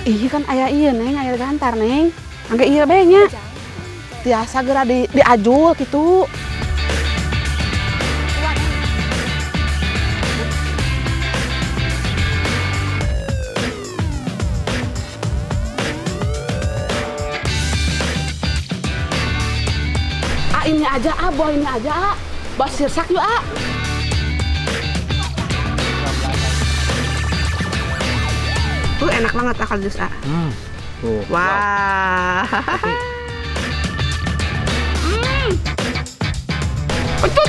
Iya kan ayah iya neng, ayah gantar neng. Angge iya behnya. Tiasa geura diajul gitu. Ini aja boh ini aja bos sirsak yuk tuh enak banget akal jus Tuh. wah Betul.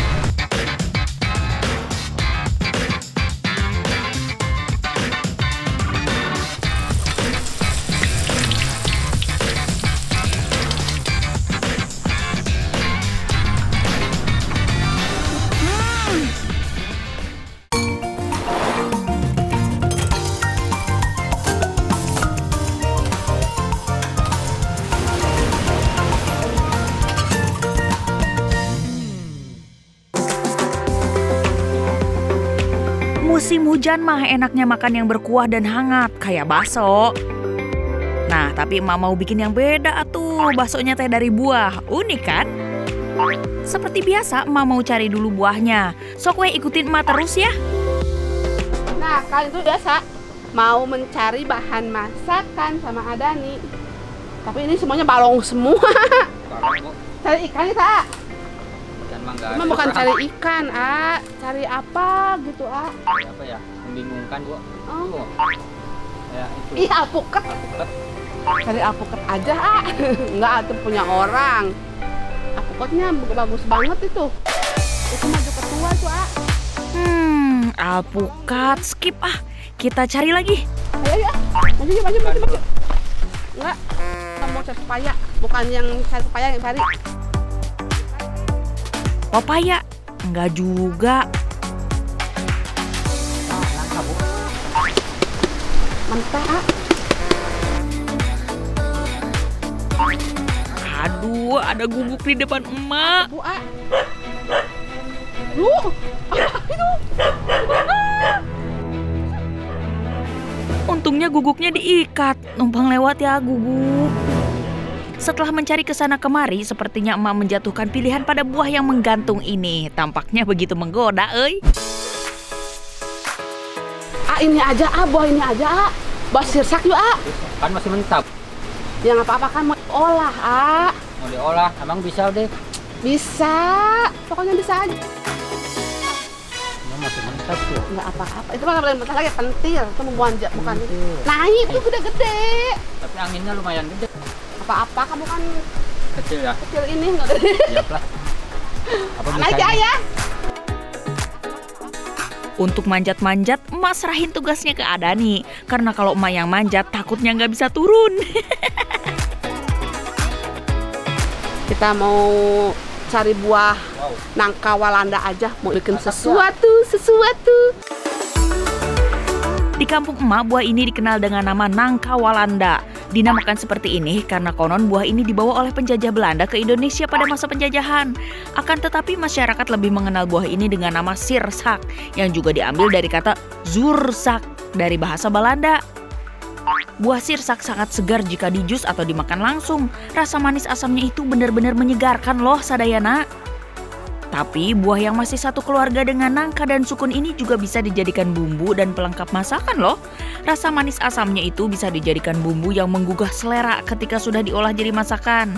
Musim hujan mah enaknya makan yang berkuah dan hangat, kayak bakso. Nah, tapi emak mau bikin yang beda atuh. Baksonya teh dari buah, unik kan? Seperti biasa, emak mau cari dulu buahnya. Sok we ikutin emak terus ya. Nah, kalian tuh biasa mau mencari bahan masakan sama Adani. Tapi ini semuanya balong semua. Cari ikan ya, Kak? Cuma bukan cari ikan, cari apa gitu, Cari apa ya? Membingungkan, Bu. Oh. Ya, itu. Ih, alpukat. Cari alpukat aja, Enggak, itu punya orang. Alpukatnya bagus banget itu. Itu maju ketua tuh, Alpukat, skip Kita cari lagi. Ayo, maju. Enggak, kita mau cari pepaya, bukan yang cari pepaya yang cari. Papaya? Enggak juga. Langka, Bu. Mentah, Aduh, ada guguk di depan emak. Bu, Duh, itu. Untungnya guguknya diikat. Numpang lewat ya guguk. Setelah mencari kesana kemari, sepertinya emak menjatuhkan pilihan pada buah yang menggantung ini. Tampaknya begitu menggoda, euy. Ini aja, buah ini aja, bos sirsak yuk, Kan masih mentah. Yang apa-apa kan mau olah, Mau diolah, emang bisa deh. Bisa, pokoknya bisa aja. Ini masih mentah tuh. Nggak apa-apa, itu mah paling penting lagi pentil, itu membuat bukan. Nah itu gede-gede. Tapi anginnya lumayan gede. Apa-apa kamu kan Kecil ya? kecil ini nggak gede. Siap lah. Apa bisa Aja ini? ya. Untuk manjat-manjat, emak serahin tugasnya ke Adani. Karena kalau emak yang manjat, takutnya nggak bisa turun. Kita mau cari buah nangka Walanda aja, mau bikin sesuatu. Di kampung emak, buah ini dikenal dengan nama nangka Walanda. Dinamakan seperti ini karena konon buah ini dibawa oleh penjajah Belanda ke Indonesia pada masa penjajahan. Akan tetapi masyarakat lebih mengenal buah ini dengan nama sirsak, yang juga diambil dari kata zurzak dari bahasa Belanda. Buah sirsak sangat segar jika dijus atau dimakan langsung. Rasa manis asamnya itu benar-benar menyegarkan loh sadayana. Tapi buah yang masih satu keluarga dengan nangka dan sukun ini juga bisa dijadikan bumbu dan pelengkap masakan loh. Rasa manis asamnya itu bisa dijadikan bumbu yang menggugah selera ketika sudah diolah jadi masakan.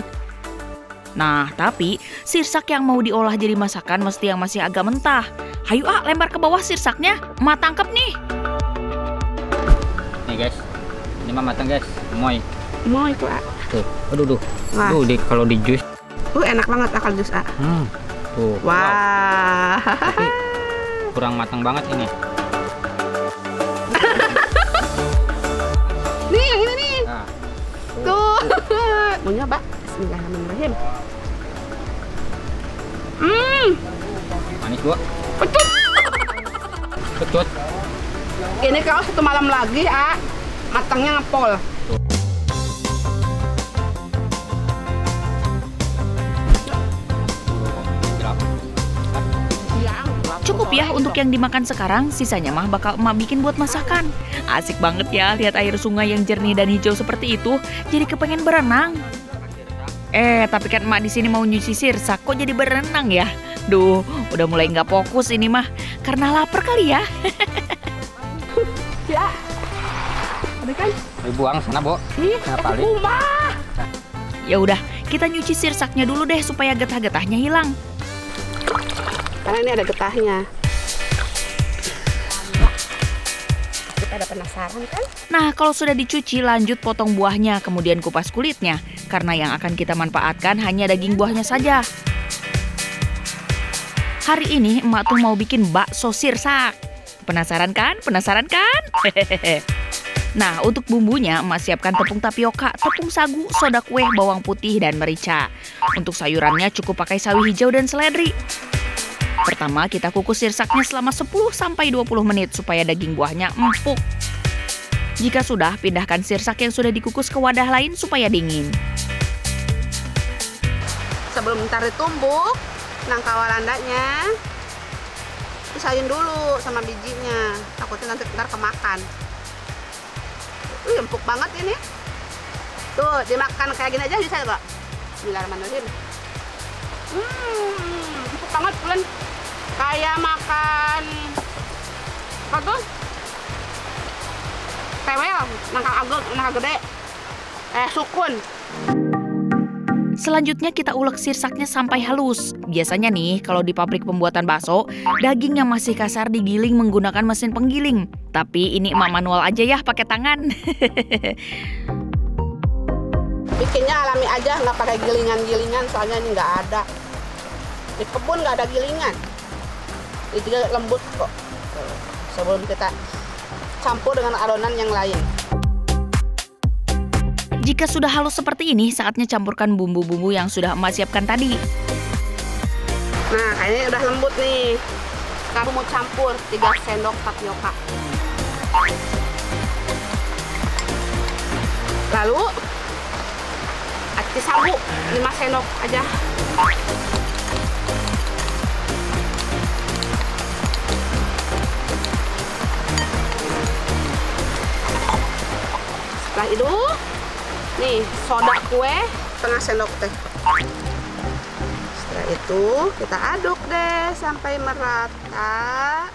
Nah, tapi sirsak yang mau diolah jadi masakan mesti yang masih agak mentah. Hayu lempar ke bawah sirsaknya, emak tangkep nih. Nih guys, ini mah matang guys, moy. Mau itu Tuh, aduh. Wah. Kalau di jus. Enak banget akal jus Tuh, Wah. Tapi kurang matang banget ini. Nih yang ini nih. Nah, Tuh. Mau nyoba? Bismillahirrahmanirrahim. Manis, Bu. Pecut. Ini kalau satu malam lagi, matangnya ngepol. Cukup ya untuk yang dimakan sekarang, sisanya mah bakal emak bikin buat masakan. Asik banget ya lihat air sungai yang jernih dan hijau seperti itu, jadi kepengen berenang. Tapi kan emak di sini mau nyuci sirsak, kok jadi berenang ya? Duh, udah mulai nggak fokus ini mah, karena lapar kali ya. Ya, ada kan? Buang sana, Bo. Kenapa, Li? Ya udah, kita nyuci sirsaknya dulu deh supaya getah-getahnya hilang. Karena ini ada getahnya. Kita ada penasaran kan? Nah, kalau sudah dicuci, lanjut potong buahnya, kemudian kupas kulitnya. Karena yang akan kita manfaatkan hanya daging buahnya saja. Hari ini emak tuh mau bikin bakso sirsak. Penasaran kan? Penasaran kan? Nah, untuk bumbunya emak siapkan tepung tapioka, tepung sagu, soda kue, bawang putih, dan merica. Untuk sayurannya cukup pakai sawi hijau dan seledri. Pertama, kita kukus sirsaknya selama 10-20 menit supaya daging buahnya empuk. Jika sudah, pindahkan sirsak yang sudah dikukus ke wadah lain supaya dingin. Sebelum ntar ditumbuk, nangka walandanya pisahin dulu sama bijinya. Takutnya nanti ntar kemakan. Empuk banget ini. Tuh, dimakan kayak gini aja bisa, Pak. Bismillahirrahmanirrahim. Empuk banget, Bulan. Kayak makan apa tuh? Tewel, nangka gede. Sukun. Selanjutnya kita ulek sirsaknya sampai halus. Biasanya nih, kalau di pabrik pembuatan bakso, daging yang masih kasar digiling menggunakan mesin penggiling. Tapi ini emak manual aja ya, pakai tangan. Bikinnya alami aja, nggak pakai gilingan-gilingan, soalnya ini nggak ada. Di kebun nggak ada gilingan. Ini juga lembut kok. Sebelum kita campur dengan adonan yang lain. Jika sudah halus seperti ini, saatnya campurkan bumbu-bumbu yang sudah emak siapkan tadi. Nah, kayaknya udah lembut nih. Sekarang mau campur 3 sendok tapioka. Lalu aci sagu 5 sendok aja. Setelah itu, nih soda kue setengah sendok teh. Setelah itu kita aduk deh sampai merata.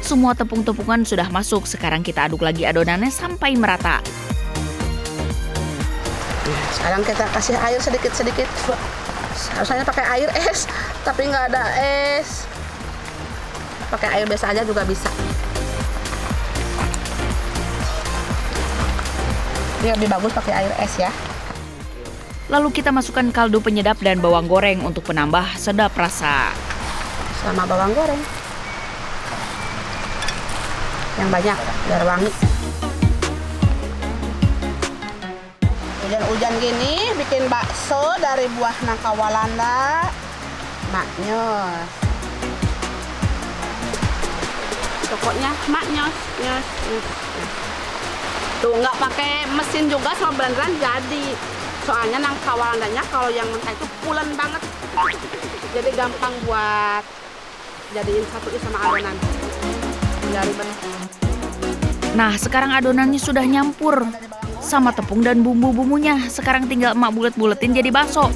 Semua tepung-tepungan sudah masuk, sekarang kita aduk lagi adonannya sampai merata. Sekarang kita kasih air sedikit-sedikit. Harusnya pakai air es, tapi nggak ada es. Pakai air biasa aja juga bisa. Ini lebih bagus pakai air es ya. Lalu kita masukkan kaldu penyedap dan bawang goreng untuk penambah sedap rasa. Sama bawang goreng. Yang banyak, biar wangi. Hujan-hujan gini, bikin bakso dari buah nangka walanda. Maknyos. Pokoknya maknyos, nyos. Tuh, nggak pakai mesin juga sama blenderan jadi. Soalnya nangka walandanya kalau yang mentah itu pulen banget. Jadi gampang buat jadiin satu sama adonan. Nggak ribet. Nah, sekarang adonannya sudah nyampur sama tepung dan bumbu-bumbunya. Sekarang tinggal emak bulet-buletin jadi bakso.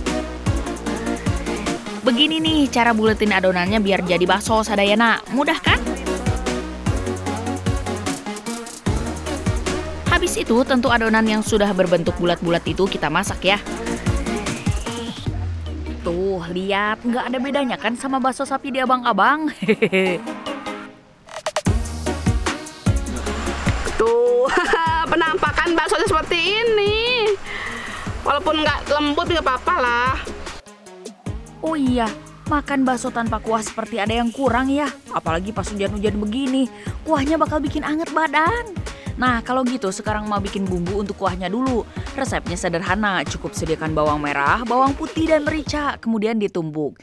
Begini nih cara buletin adonannya biar jadi bakso sadayana. Mudah kan? Habis itu tentu adonan yang sudah berbentuk bulat-bulat itu kita masak ya. Tuh, lihat nggak ada bedanya kan sama bakso sapi di abang-abang. Tuh, penampakan baksonya seperti ini. Walaupun nggak lembut nggak apa-apa lah. Oh iya, makan bakso tanpa kuah seperti ada yang kurang ya. Apalagi pas hujan-hujan begini, kuahnya bakal bikin anget badan. Nah, kalau gitu sekarang mau bikin bumbu untuk kuahnya dulu. Resepnya sederhana, cukup sediakan bawang merah, bawang putih, dan merica, kemudian ditumbuk.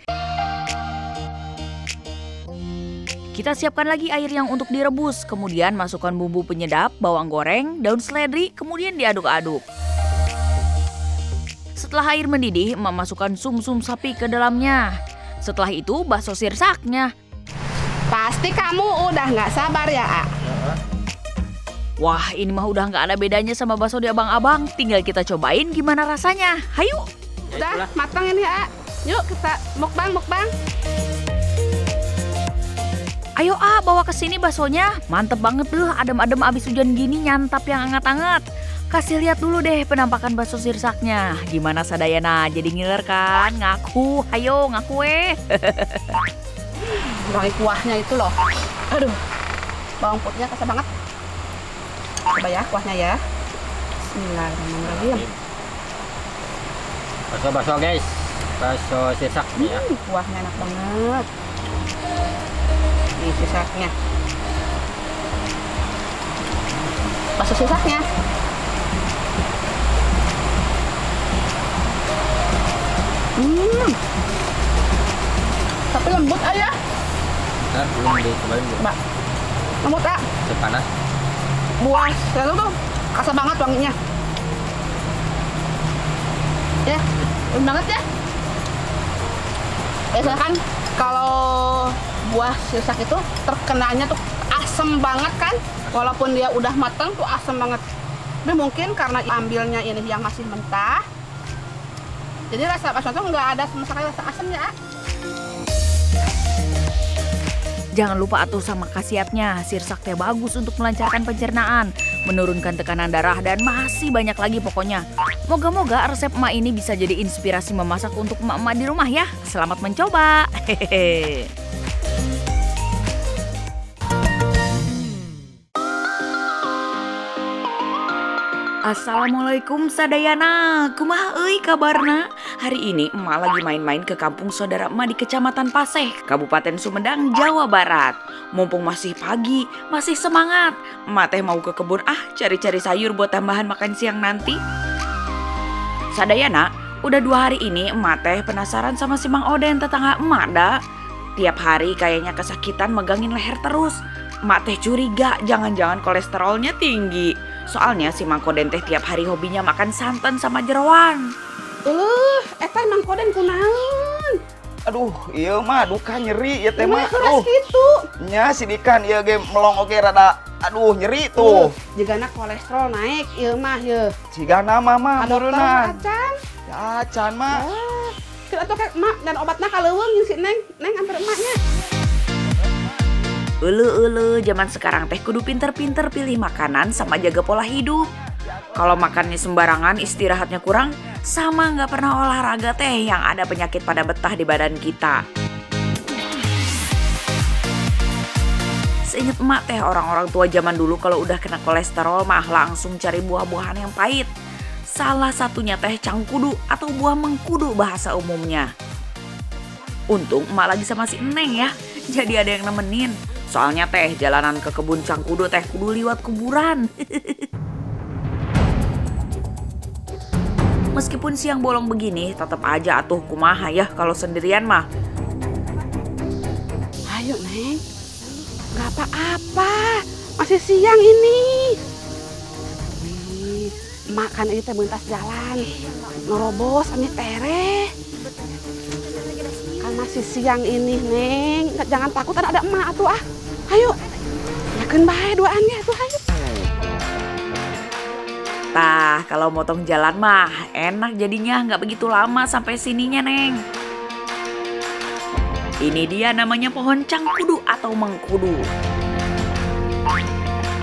Kita siapkan lagi air yang untuk direbus, kemudian masukkan bumbu penyedap, bawang goreng, daun seledri, kemudian diaduk-aduk. Setelah air mendidih, emak masukkan sum-sum sapi ke dalamnya. Setelah itu bakso sirsaknya. Pasti kamu udah nggak sabar ya, A? Wah, ini mah udah nggak ada bedanya sama bakso di abang-abang. Tinggal kita cobain gimana rasanya. Hayu! Udah matang ini, A. Yuk kita mukbang. Ayo bawa ke sini baksonya. Mantep banget tuh, adem-adem abis hujan gini nyantap yang anget-anget. Kasih lihat dulu deh penampakan bakso sirsaknya. Gimana Sadayana? Jadi ngiler kan? Ngaku, ayo ngaku Bagi kuahnya itu loh. Aduh, bawang putihnya kasar banget. Coba ya kuahnya ya. Bismillahirrahmanirrahim. Bakso guys, bakso sirsak ya. Kuahnya enak banget. Ini sirsaknya. Bakso sirsaknya. Tapi lembut aja. Bentar, belum dicobain belum. Mbak, lembut A. Panas. Buah lalu tuh kasar banget wanginya. Ya, lembut banget ya. Biasanya kan kalau buah sirsak itu terkenalnya tuh asem banget kan. Walaupun dia udah matang tuh asem banget. Tapi mungkin karena ambilnya ini yang masih mentah, jadi rasa bakso tuh nggak ada sama sekali rasa asamnya. Jangan lupa atuh sama khasiatnya, sirsak teh bagus untuk melancarkan pencernaan, menurunkan tekanan darah, dan masih banyak lagi pokoknya. Moga-moga resep emak ini bisa jadi inspirasi memasak untuk emak-emak di rumah ya. Selamat mencoba. Hehehe. Assalamualaikum Sadayana, kumaha euy kabarna? Hari ini emak lagi main-main ke kampung saudara emak di Kecamatan Paseh, Kabupaten Sumedang, Jawa Barat. Mumpung masih pagi, masih semangat, emak teh mau ke kebun cari-cari sayur buat tambahan makan siang nanti. Sadayana, udah 2 hari ini emak teh penasaran sama si Mang Oden tetangga emak dah. Tiap hari kayaknya kesakitan megangin leher terus. Emak teh curiga jangan-jangan kolesterolnya tinggi. Soalnya si Mang Koden teh tiap hari hobinya makan santan sama jeroan. Eta Mang Koden kunaon? Aduh, iya mah duka nyeri ya teh mah. Keras gitu. Nya sidikan ieu ge melong oge rada aduh nyeri tuh. Jigana kolesterol naik ieu mah ye. Sigana mah Dokter acan. Ya acan mah. Kita tuh kayak emak dan obatna kaleuweung jeung si Neng antar emaknya. Ulu zaman sekarang teh kudu pinter-pinter pilih makanan sama jaga pola hidup. Kalau makannya sembarangan, istirahatnya kurang, sama nggak pernah olahraga teh yang ada penyakit pada betah di badan kita. Seinget emak teh orang-orang tua zaman dulu kalau udah kena kolesterol mah langsung cari buah-buahan yang pahit. Salah satunya teh cangkudu atau buah mengkudu bahasa umumnya. Untung emak lagi sama si Neng ya, jadi ada yang nemenin. Soalnya teh jalanan ke kebun cangkudu teh kudu liwat kuburan. Meskipun siang bolong begini, tetap aja atuh kumaha ya kalau sendirian mah. Ayo Neng, nggak apa-apa, masih siang ini. Makan ini teh bentas jalan, ngerobos ami tere. Kan masih siang ini Neng, jangan takut kan ada emak atuh ah. Ayo, yakin bae doanya tuh ayo. Tah, kalau motong jalan mah enak jadinya nggak begitu lama sampai sininya Neng. Ini dia namanya pohon cangkudu atau mengkudu.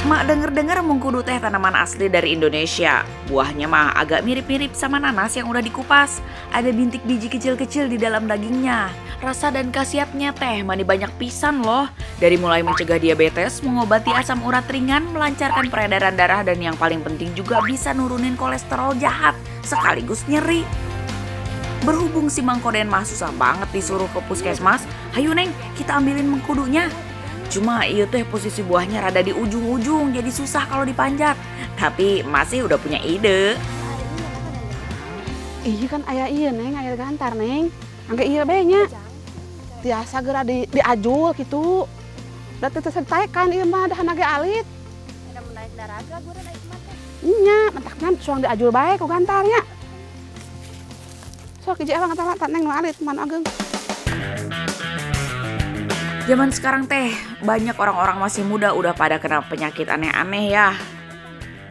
Mak denger-denger mengkudu teh tanaman asli dari Indonesia. Buahnya mah agak mirip-mirip sama nanas yang udah dikupas. Ada bintik biji kecil-kecil di dalam dagingnya. Rasa dan khasiatnya teh mani banyak pisan loh. Dari mulai mencegah diabetes, mengobati asam urat ringan, melancarkan peredaran darah, dan yang paling penting juga bisa nurunin kolesterol jahat sekaligus nyeri. Berhubung si Mang Koden mah susah banget disuruh ke puskesmas, hayu Neng kita ambilin mengkudunya. Cuma iya teh posisi buahnya rada di ujung-ujung jadi susah kalau dipanjat. Tapi masih udah punya ide. Iya kan ayah iya Neng, ayah gantar Neng. Angge iya behnya. Tiasa geura diajul gitu. Da teu tekan ieu mah dahan age alit. Ada menaik daraga guru naik mata. Nya, mentakna suang diajul bae ku gantarnya. Sok hiji abang kata Neng nu alit man ageng. Zaman sekarang teh, banyak orang-orang masih muda udah pada kena penyakit aneh-aneh ya.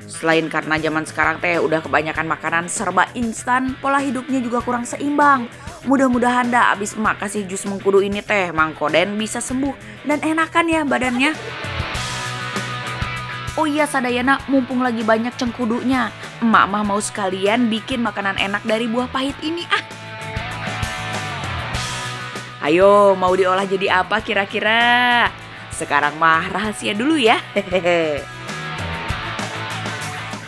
Selain karena zaman sekarang teh udah kebanyakan makanan serba instan, pola hidupnya juga kurang seimbang. Mudah-mudahan dah abis emak kasih jus mengkudu ini teh, Mang Koden bisa sembuh dan enakan ya badannya. Oh iya sadayana, mumpung lagi banyak cengkudunya, emak mah mau sekalian bikin makanan enak dari buah pahit ini ah. Ayo, mau diolah jadi apa kira-kira? Sekarang mah rahasia dulu ya.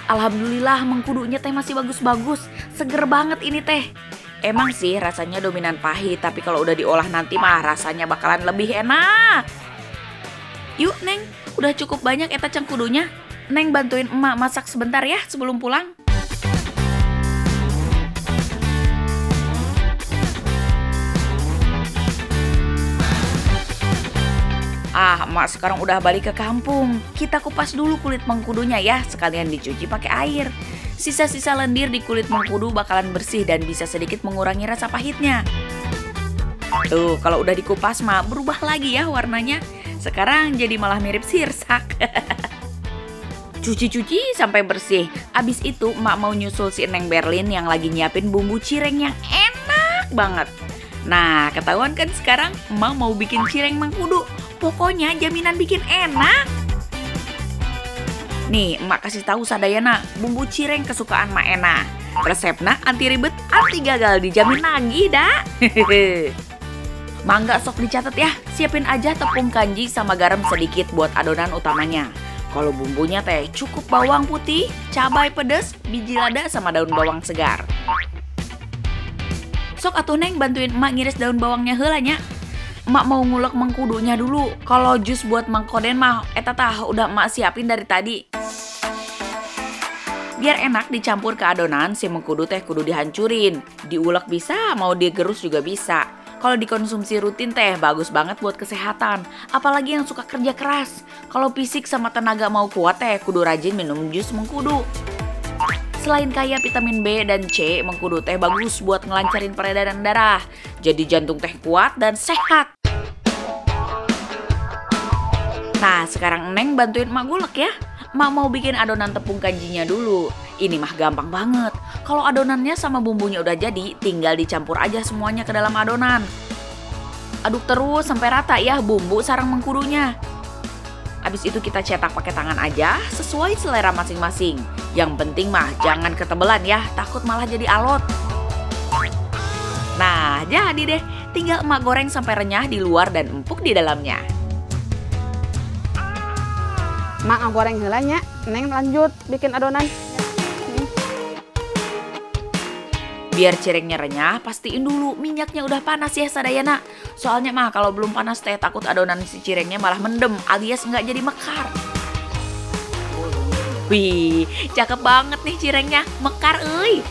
Alhamdulillah mengkudunya teh masih bagus-bagus. Seger banget ini teh. Emang sih rasanya dominan pahit, tapi kalau udah diolah nanti mah rasanya bakalan lebih enak. Yuk Neng, udah cukup banyak eta cengkudunya. Neng bantuin emak masak sebentar ya sebelum pulang. Ah, emak sekarang udah balik ke kampung. Kita kupas dulu kulit mengkudunya ya, sekalian dicuci pakai air. Sisa-sisa lendir di kulit mengkudu bakalan bersih dan bisa sedikit mengurangi rasa pahitnya. Tuh, kalau udah dikupas mah berubah lagi ya warnanya. Sekarang jadi malah mirip sirsak. Cuci-cuci sampai bersih. Abis itu emak mau nyusul si Neng Berlin yang lagi nyiapin bumbu cireng yang enak banget. Nah, ketahuan kan sekarang emak mau bikin cireng mengkudu. Pokoknya jaminan bikin enak. Nih, emak kasih tahu sadayana bumbu cireng kesukaan Mak Ena. Resepnya anti ribet, anti gagal, dijamin lagi dah. Mangga sok dicatat ya. Siapin aja tepung kanji sama garam sedikit buat adonan utamanya. Kalau bumbunya teh cukup bawang putih, cabai pedas, biji lada sama daun bawang segar. Sok atuh Neng bantuin emak ngiris daun bawangnya heula nya. Emak mau ngulek mengkudunya dulu. Kalau jus buat Mang Koden mah eta tah udah emak siapin dari tadi. Biar enak dicampur ke adonan, si mengkudu teh kudu dihancurin. Diulek bisa, mau digerus juga bisa. Kalau dikonsumsi rutin teh bagus banget buat kesehatan. Apalagi yang suka kerja keras. Kalau fisik sama tenaga mau kuat teh kudu rajin minum jus mengkudu. Selain kaya vitamin B dan C, mengkudu teh bagus buat ngelancarin peredaran darah. Jadi jantung teh kuat dan sehat. Nah, sekarang Neng bantuin emak gulek ya. Emak mau bikin adonan tepung kanjinya dulu. Ini mah gampang banget. Kalau adonannya sama bumbunya udah jadi, tinggal dicampur aja semuanya ke dalam adonan. Aduk terus sampai rata ya bumbu sareng mengkudunya. Habis itu kita cetak pakai tangan aja, sesuai selera masing-masing. Yang penting mah jangan ketebelan ya, takut malah jadi alot. Nah, jadi deh. Tinggal emak goreng sampai renyah di luar dan empuk di dalamnya. Mak goreng heula nya, Neng lanjut bikin adonan. Biar cirengnya renyah, pastiin dulu minyaknya udah panas ya sadayana. Soalnya mah kalau belum panas teh takut adonan si cirengnya malah mendem alias nggak jadi mekar. Wih, cakep banget nih cirengnya, mekar euy.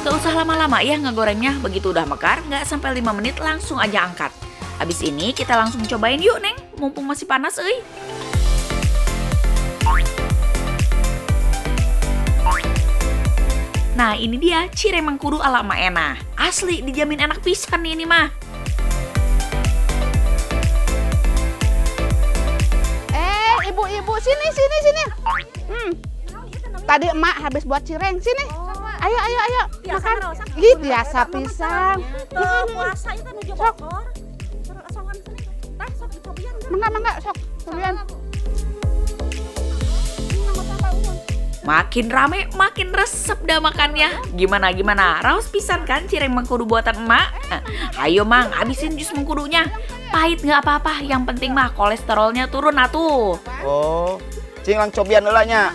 Gak usah lama-lama ya ngegorengnya, begitu udah mekar nggak sampai 5 menit langsung aja angkat. Abis ini kita langsung cobain yuk Neng, mumpung masih panas euy. Nah ini dia cireng mengkudu ala Mak Ena. Asli dijamin enak pisan nih ini mah. Ibu-ibu sini. Tadi emak habis buat cireng sini. Ayo makan. Ih biasa pisang. Puasa itu nuju Sok. bokor. Terus asangan sini. Tah sok dicobian. Mangga sok. Cobian. Makin rame, makin resep dah makannya. Gimana? Raos pisan kan cireng mengkudu buatan emak? Ayo Mang, habisin jus mengkudunya. Pahit nggak apa-apa, yang penting mah kolesterolnya turun atuh. Oh, cing lang cobian heula nya.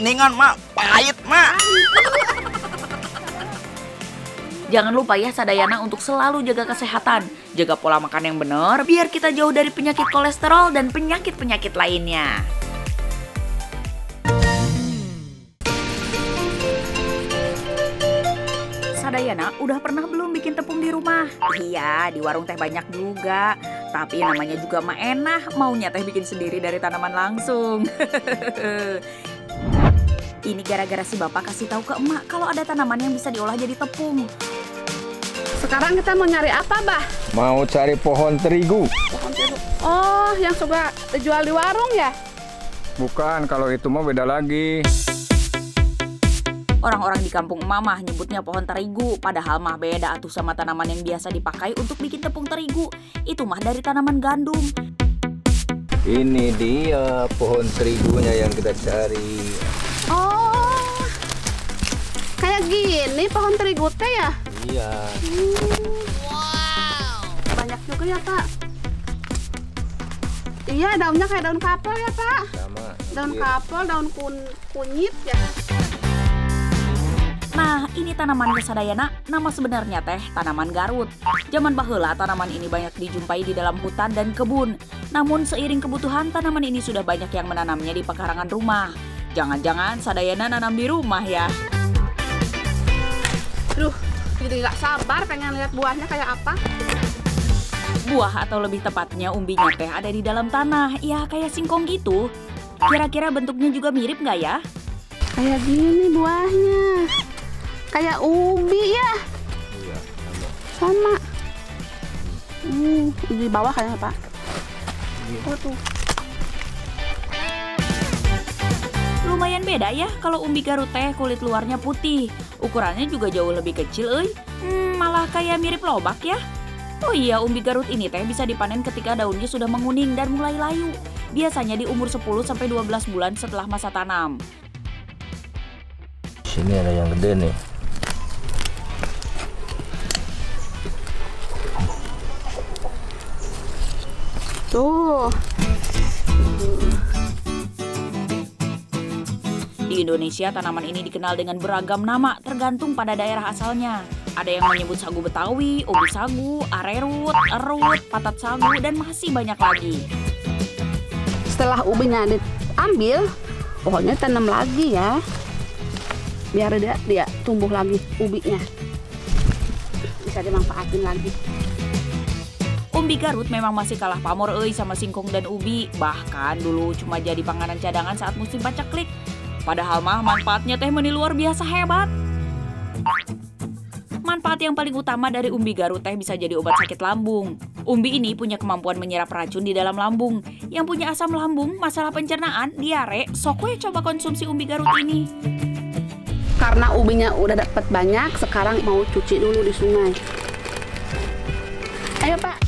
Ningan mak, pahit mak. Jangan lupa ya sadayana untuk selalu jaga kesehatan. Jaga pola makan yang benar biar kita jauh dari penyakit kolesterol dan penyakit-penyakit lainnya. Sadayana udah pernah belum bikin tepung di rumah? Iya, di warung teh banyak juga. Tapi namanya juga Mak Ena, maunya teh bikin sendiri dari tanaman langsung. Ini gara-gara si bapak kasih tahu ke emak kalau ada tanaman yang bisa diolah jadi tepung. Sekarang kita mau nyari apa, Bah? Mau cari pohon terigu. Pohon terigu. Oh, yang suka dijual di warung ya? Bukan, kalau itu mah beda lagi. Orang-orang di kampung emak mah nyebutnya pohon terigu, padahal mah beda atuh sama tanaman yang biasa dipakai untuk bikin tepung terigu. Itu mah dari tanaman gandum. Ini dia pohon terigunya yang kita cari. Oh, kayak gini pohon terigu teh ya? Iya. Wow, banyak juga ya, Pak. Iya, daunnya kayak daun kapel ya, Pak. Sama. Daun kapel, daun kunyit ya. Nah, ini tanamannya sadayana, nama sebenarnya teh tanaman Garut. Zaman baheula tanaman ini banyak dijumpai di dalam hutan dan kebun. Namun seiring kebutuhan, tanaman ini sudah banyak yang menanamnya di pekarangan rumah. Jangan-jangan sadayana nanam di rumah ya. Aduh, jadi nggak sabar pengen lihat buahnya kayak apa. Buah atau lebih tepatnya umbinya teh ada di dalam tanah, ya kayak singkong gitu. Kira-kira bentuknya juga mirip nggak ya? Kayak gini buahnya. Kayak ubi ya. Iya, Sama. Di bawah kayaknya, Pak. Oh, tuh. Lumayan beda ya kalau umbi Garut teh kulit luarnya putih. Ukurannya juga jauh lebih kecil, malah kayak mirip lobak ya. Oh iya, umbi Garut ini teh bisa dipanen ketika daunnya sudah menguning dan mulai layu. Biasanya di umur 10-12 bulan setelah masa tanam. sini ada yang gede nih. Tuh. Di Indonesia, tanaman ini dikenal dengan beragam nama tergantung pada daerah asalnya. Ada yang menyebut sagu Betawi, ubi sagu, arerut, erut, patat sagu, dan masih banyak lagi. Setelah ubinya diambil, pohonnya tanam lagi ya. Biar dia tumbuh lagi ubinya. Bisa dimanfaatin lagi. Umbi Garut memang masih kalah pamor sama singkong dan ubi. Bahkan dulu cuma jadi panganan cadangan saat musim paceklik. Padahal mah manfaatnya teh meni luar biasa hebat. Manfaat yang paling utama dari umbi Garut teh bisa jadi obat sakit lambung. Umbi ini punya kemampuan menyerap racun di dalam lambung. Yang punya asam lambung, masalah pencernaan, diare, sok we coba konsumsi umbi Garut ini. Karena ubinya udah dapat banyak, sekarang mau cuci dulu di sungai. Ayo, Pak.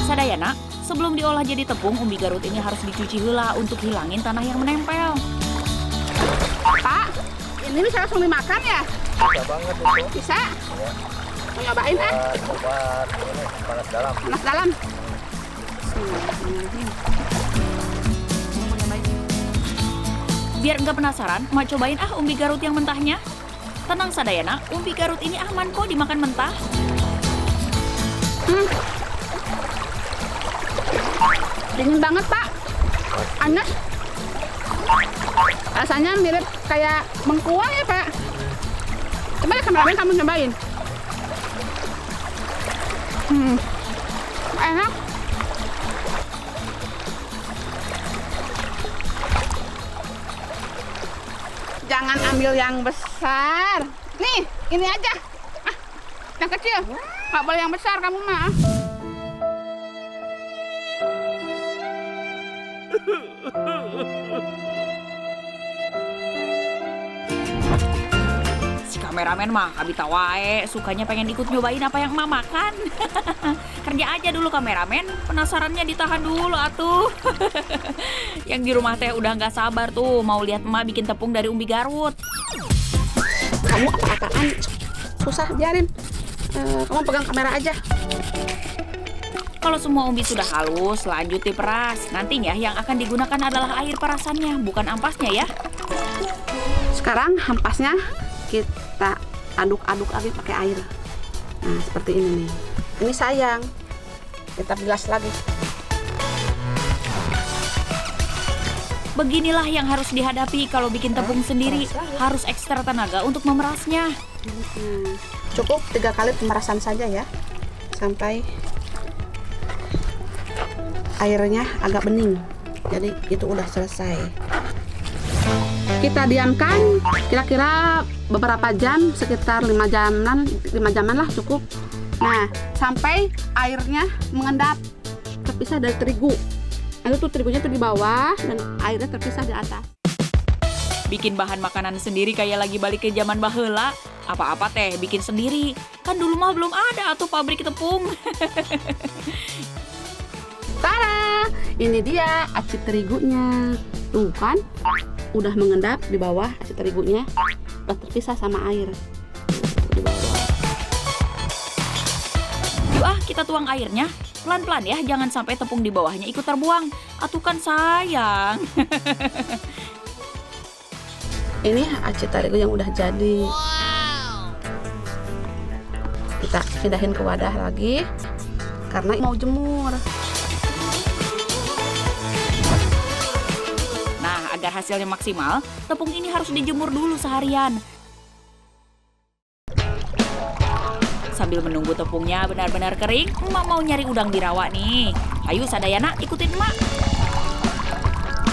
Sadayana, sebelum diolah jadi tepung, umbi Garut ini harus dicuci heula untuk hilangin tanah yang menempel. Pak, ini bisa langsung dimakan ya? Bisa banget itu. Bisa? Mau nyobain ah? Coba ini panas dalam. Panas dalam. Biar nggak penasaran, mak cobain ah umbi Garut yang mentahnya. Tenang Sadayana, umbi Garut ini aman kok dimakan mentah. Dingin banget, Pak. Panas. Rasanya mirip kayak mengkuang ya, Pak. Coba deh kameramen kamu cobain. Enak. Jangan ambil yang besar. Nih, ini aja. Ah, yang kecil. Nggak boleh yang besar kamu mah. Si kameramen mah kabita wae, sukanya pengen ikut nyobain apa yang emak makan. Kerja aja dulu kameramen, penasarannya ditahan dulu atuh. Yang di rumah teh udah nggak sabar tuh mau lihat emak bikin tepung dari umbi Garut. Kamu apa-apaan? Susah, biarin. Kamu pegang kamera aja. Kalau semua umbi sudah halus, lanjut diperas. Nantinya yang akan digunakan adalah air perasannya, bukan ampasnya ya. Sekarang ampasnya kita aduk-aduk lagi pakai air. Nah, seperti ini nih. Ini sayang. Kita bilas lagi. Beginilah yang harus dihadapi kalau bikin tepung sendiri. Harus ekstra tenaga untuk memerasnya. Cukup 3 kali pemerasan saja ya. Sampai airnya agak bening. Jadi itu udah selesai. Kita diamkan kira-kira beberapa jam, sekitar 5 jaman lah cukup. Nah, sampai airnya mengendap, terpisah dari terigu. Lalu tuh terigunya tuh di bawah dan airnya terpisah di atas. Bikin bahan makanan sendiri kayak lagi balik ke zaman baheula. Apa-apa teh bikin sendiri. Kan dulu mah belum ada tuh pabrik tepung. Tada! Ini dia aci terigunya. Tuh kan, udah mengendap di bawah aci terigunya. Udah terpisah sama air. Di bawah. Yuk kita tuang airnya. Pelan-pelan ya, jangan sampai tepung di bawahnya ikut terbuang. Atuh kan sayang. Ini aci terigu yang udah jadi. Kita pindahin ke wadah lagi karena mau jemur. Nah, agar hasilnya maksimal, tepung ini harus dijemur dulu seharian. Sambil menunggu tepungnya benar-benar kering, emak mau nyari udang di rawa nih. Ayo Sadayana, ikutin emak.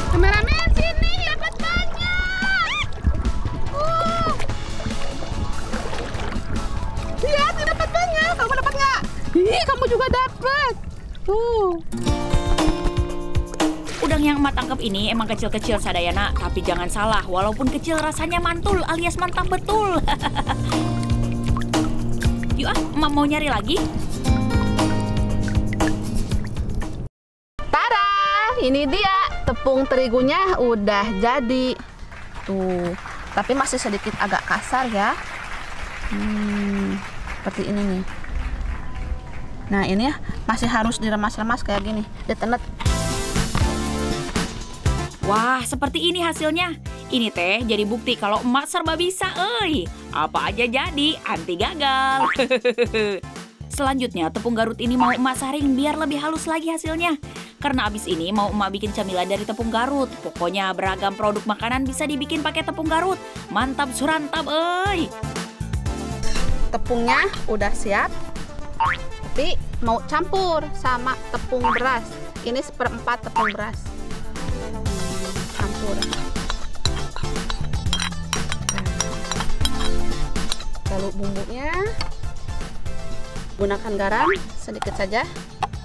Kameramen sini, dapat banyak. Lihat, dapat banyak. Kamu dapat nggak? Ih, kamu juga dapat. Tuh. Udang yang emak tangkap ini emang kecil-kecil Sadayana, tapi jangan salah, walaupun kecil rasanya mantul alias mantap betul. Yuk emak mau nyari lagi. Tada, ini dia tepung terigunya udah jadi. Tuh, tapi masih sedikit agak kasar ya. Seperti ini nih. Nah, ini ya masih harus diremas-remas kayak gini, ditenet. Wah, seperti ini hasilnya. Ini teh jadi bukti kalau emak serba bisa, apa aja jadi, anti gagal. Selanjutnya, tepung Garut ini mau emak saring biar lebih halus lagi hasilnya. Karena abis ini mau emak bikin camilan dari tepung Garut. Pokoknya beragam produk makanan bisa dibikin pakai tepung Garut. Mantap surantap, Tepungnya udah siap, tapi mau campur sama tepung beras. Ini 1/4 tepung beras. Campur. Lalu bumbunya, gunakan garam sedikit saja,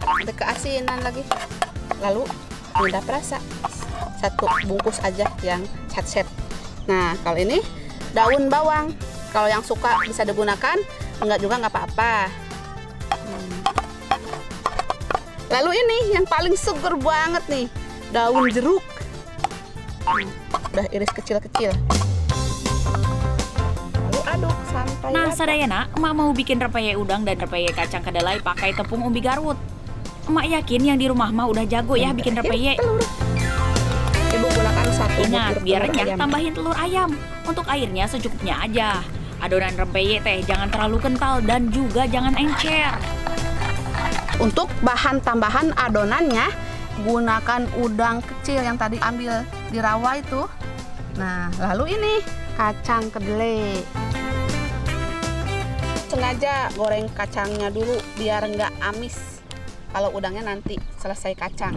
ada keasinan lagi. Lalu penyedap rasa, 1 bungkus aja yang set-set. Nah, kalau ini daun bawang, kalau yang suka bisa digunakan, enggak juga nggak apa-apa. Lalu ini yang paling seger banget nih, daun jeruk. Udah iris kecil-kecil. Aduk sampai Nah, Sadayana, emak mau bikin rempeyek udang dan rempeyek kacang kedelai pakai tepung umbi Garut. Emak yakin yang di rumah mah udah jago ya bikin rempeyek. Ibu gunakan 1 Ingat, butir biar telur renyah ayam. tambahin telur ayam. Untuk airnya secukupnya aja. Adonan rempeyek teh jangan terlalu kental dan juga jangan encer. Untuk bahan tambahan adonannya, gunakan udang kecil yang tadi ambil di rawa itu. Nah, lalu ini kacang kedelai. Sengaja goreng kacangnya dulu biar nggak amis kalau udangnya nanti selesai kacang.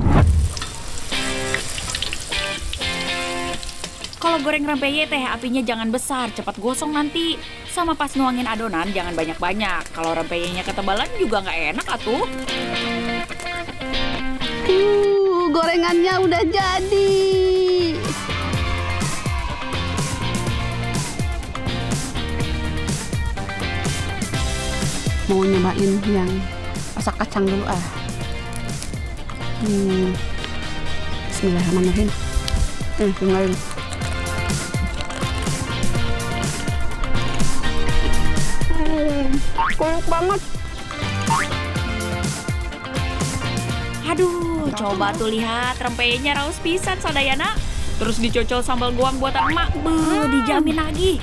Kalau goreng rempeyek teh apinya jangan besar, cepat gosong nanti. Sama pas nuangin adonan jangan banyak-banyak. Kalau rempeyeknya ketebalan juga nggak enak atuh. Gorengannya udah jadi. Mau nyobain yang masak kacang dulu Bismillahirrahmanirrahim. Tinggalin. Kulit banget. Aduh, coba tuh lihat rempeyeknya raus pisan Sadayana. Terus dicocol sambal goang buatan emak, dijamin lagi.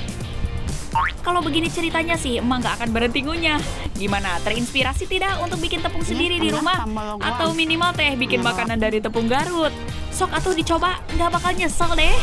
Kalau begini ceritanya sih, emak nggak akan berhenti ngunyah. Gimana, terinspirasi tidak untuk bikin tepung sendiri di rumah? Atau minimal teh bikin makanan dari tepung Garut? Sok atuh dicoba, nggak bakal nyesel deh.